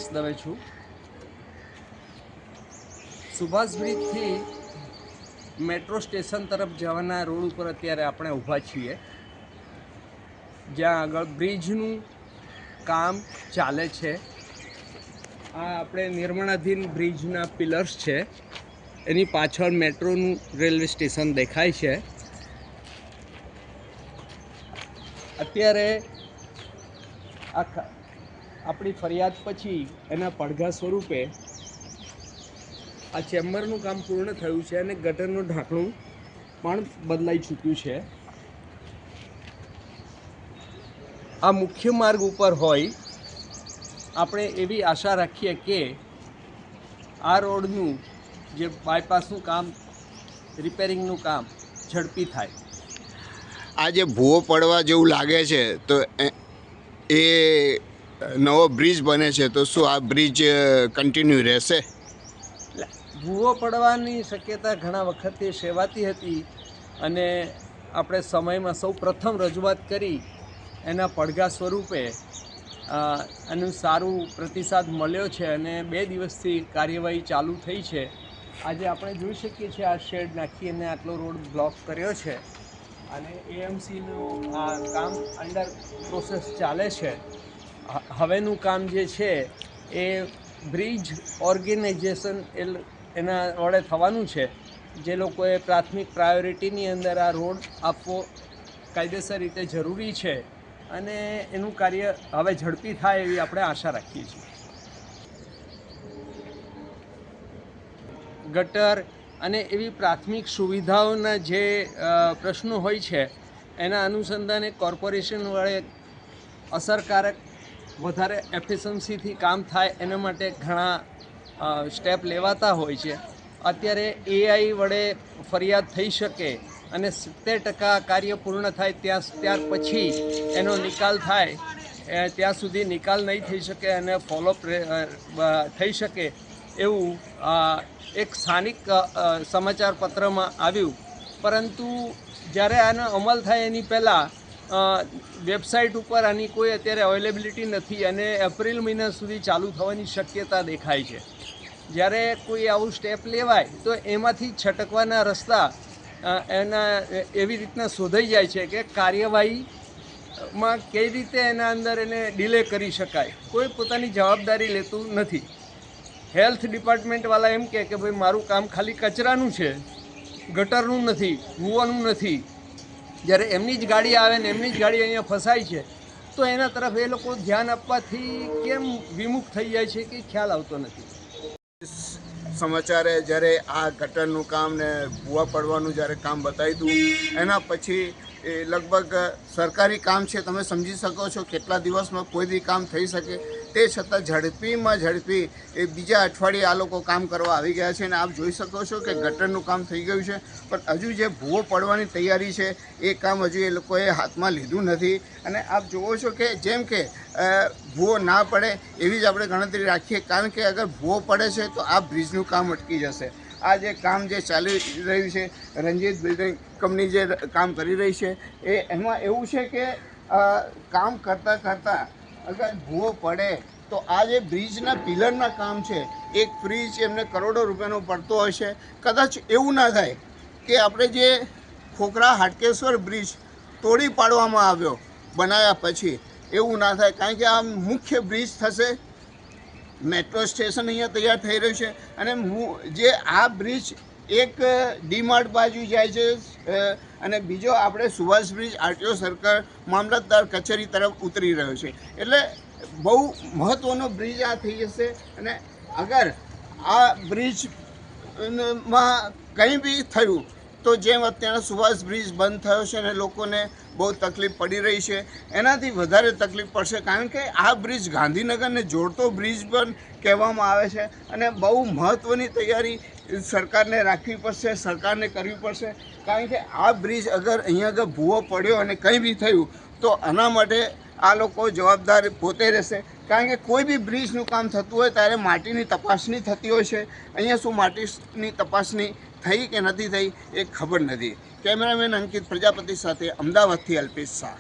અલ્પેશ દવે છું। Subhash બ્રિજથી metro station તરફ જવાના રોડ ઉપર અત્યારે આપણે ઊભા છીએ, જ્યાં આગળ બ્રિજનું કામ ચાલે છે। આ આપણે નિર્માણાધીન બ્રિજના પિલર્સ છે, એની પાછળ મેટ્રોનું રેલવે સ્ટેશન દેખાય છે। અત્યારે આપણી ફરિયાદ પછી એના પડઘા સ્વરૂપે આ ચેમ્બરનું કામ પૂર્ણ થયું છે અને ગટરનું ઢાંકણું પણ બદલાઈ ચૂક્યું છે। આ મુખ્ય માર્ગ ઉપર હોય આપણે એવી આશા રાખીએ કે આ રોડનું જે બાયપાસનું કામ, રિપેરિંગનું કામ ઝડપી થાય। આ જે ભૂવો પડવા જેવું લાગે છે તો એ નવો બ્રિજ બને છે, તો શું આ બ્રિજ કન્ટિન્યુ રહેશે? ભૂવો પડવાની શક્યતા ઘણા વખતથી સેવાતી હતી અને આપણે સમયમાં સૌ પ્રથમ રજૂઆત કરી એના પડઘા સ્વરૂપે એનું સારું પ્રતિસાદ મળ્યો છે અને 2 દિવસથી કાર્યવાહી ચાલુ થઈ છે। આજે આપણે જોઈ શકીએ છીએ આ શેડ નાખી અને આટલો રોડ બ્લોક કર્યો છે અને એએમસીનું આ કામ અંડર પ્રોસેસ ચાલે છે। હવેનું કામ જે છે એ બ્રિજ ઓર્ગેનાઇઝેશન એના વડે થવાનું છે। જે લોકોએ પ્રાથમિક પ્રાયોરિટીની અંદર આ રોડ આપવો કાયદેસર રીતે જરૂરી છે અને એનું કાર્ય હવે ઝડપી થાય એવી આપણે આશા રાખીએ છીએ। ગટર અને એવી પ્રાથમિક સુવિધાઓના જે પ્રશ્નો હોય છે એના અનુસંધાને કોર્પોરેશન વડે અસરકારક વધારે એફિશિયન્સીથી કામ થાય એના માટે ઘણા સ્ટેપ લેવાતા હોય છે। અત્યારે એઆઈ વડે ફરિયાદ થઈ શકે અને 70% કાર્ય પૂર્ણ થાય ત્યાર પછી એનો નિકાલ થાય, ત્યાં સુધી નિકાલ નહીં થઈ શકે અને ફોલોઅપ થઈ શકે એવું એક સ્થાનિક સમાચાર પત્રમાં આવ્યું। પરંતુ જ્યારે આનો અમલ થાય એની પહેલાં વેબસાઇટ ઉપર આની કોઈ અત્યારે અવેલેબિલિટી નથી અને એપ્રિલ મહિના સુધી ચાલુ થવાની શક્યતા દેખાય છે। જ્યારે કોઈ આવું સ્ટેપ લેવાય તો એમાંથી છટકવાના રસ્તા એના એવી રીતના શોધાઈ જાય છે કે કાર્યવાહીમાં કઈ રીતે એના અંદર એને ડિલે કરી શકાય, કોઈ પોતાની જવાબદારી લેતું નથી। હેલ્થ ડિપાર્ટમેન્ટવાળા એમ કે ભાઈ મારું કામ ખાલી કચરાનું છે, ગટરનું નથી, ભૂવાનું નથી। જ્યારે એમની જ ગાડી આવે ને એમની જ ગાડી અહીંયા ફસાય છે તો એના તરફ એ લોકો ધ્યાન આપવાથી કેમ વિમુખ થઈ જાય છે કે ખ્યાલ આવતો નથી। સમાચારે જ્યારે આ ગટરનું કામ ને ભૂવા પડવાનું જ્યારે કામ બતાવી દીધું એના પછી એ લગભગ સરકારી કામ છે, તમે સમજી શકો છો કેટલા દિવસમાં કોઈ બી કામ થઈ શકે। તે છતાં ઝડપીમાં ઝડપી એ બીજા અઠવાડિયે આ લોકો કામ કરવા આવી ગયા છે અને આપ જોઈ શકો છો કે ગટરનું કામ થઈ ગયું છે, પણ હજુ જે ભૂવો પડવાની તૈયારી છે એ કામ હજુ એ લોકોએ હાથમાં લીધું નથી। અને આપ જુઓ છો કે જેમ કે ભૂવો ના પડે એવી જ આપણે ગણતરી રાખીએ, કારણ કે અગર ભૂવો પડે છે તો આ બ્રિજનું કામ અટકી જશે। આ જે કામ જે ચાલી રહ્યું છે, રંજીત બિલ્ડિંગ કંપની જે કામ કરી રહી છે એમાં એવું છે કે કામ કરતાં કરતાં અગર ભૂવો પડે તો આ જે બ્રિજના પિલરના કામ છે, એક બ્રિજ એમને કરોડો રૂપિયાનો પડતો હશે। કદાચ એવું ના થાય કે આપણે જે ખોખરા હાટકેશ્વર બ્રિજ તોડી પાડવામાં આવ્યો બનાવ્યા પછી, એવું ના થાય, કારણ કે આ મુખ્ય બ્રિજ થશે। મેટ્રો સ્ટેશન અહીંયા તૈયાર થઈ રહ્યું છે અને જે આ બ્રિજ એક ડીમાર્ટ બાજુ જાય છે અને બીજો આપણે સુભાષ બ્રિજ આરટીઓ સર્કલ મામલતદાર કચેરી તરફ ઉતરી રહ્યો છે। એટલે બહુ મહત્ત્વનો બ્રિજ આ થઈ જશે અને અગર આ બ્રિજમાં કંઈ બી થયું તો જેમ અત્યારે સુભાષ બ્રિજ બંધ થયો છે અને લોકોને બહુ તકલીફ પડી રહી છે એનાથી વધારે તકલીફ પડશે, કારણ કે આ બ્રિજ ગાંધીનગરને જોડતો બ્રિજ પણ કહેવામાં આવે છે અને બહુ મહત્ત્વની તૈયારી સરકારને રાખવી પડશે, સરકારને કરવી પડશે। કારણ કે આ બ્રિજ અગર અહીંયા આગળ ભૂવો પડ્યો અને કંઈ બી થયું તો આના માટે આ લોકો જવાબદાર પોતે રહેશે। કારણ કે કોઈ બી બ્રિજનું કામ થતું હોય ત્યારે માટીની તપાસણી થતી હોય છે, અહીંયા શું માટીની તપાસણી થઈ કે નથી થઈ એ ખબર નથી। કેમેરામેન અંકિત પ્રજાપતિ સાથે અમદાવાદથી અલ્પેશ શાહ।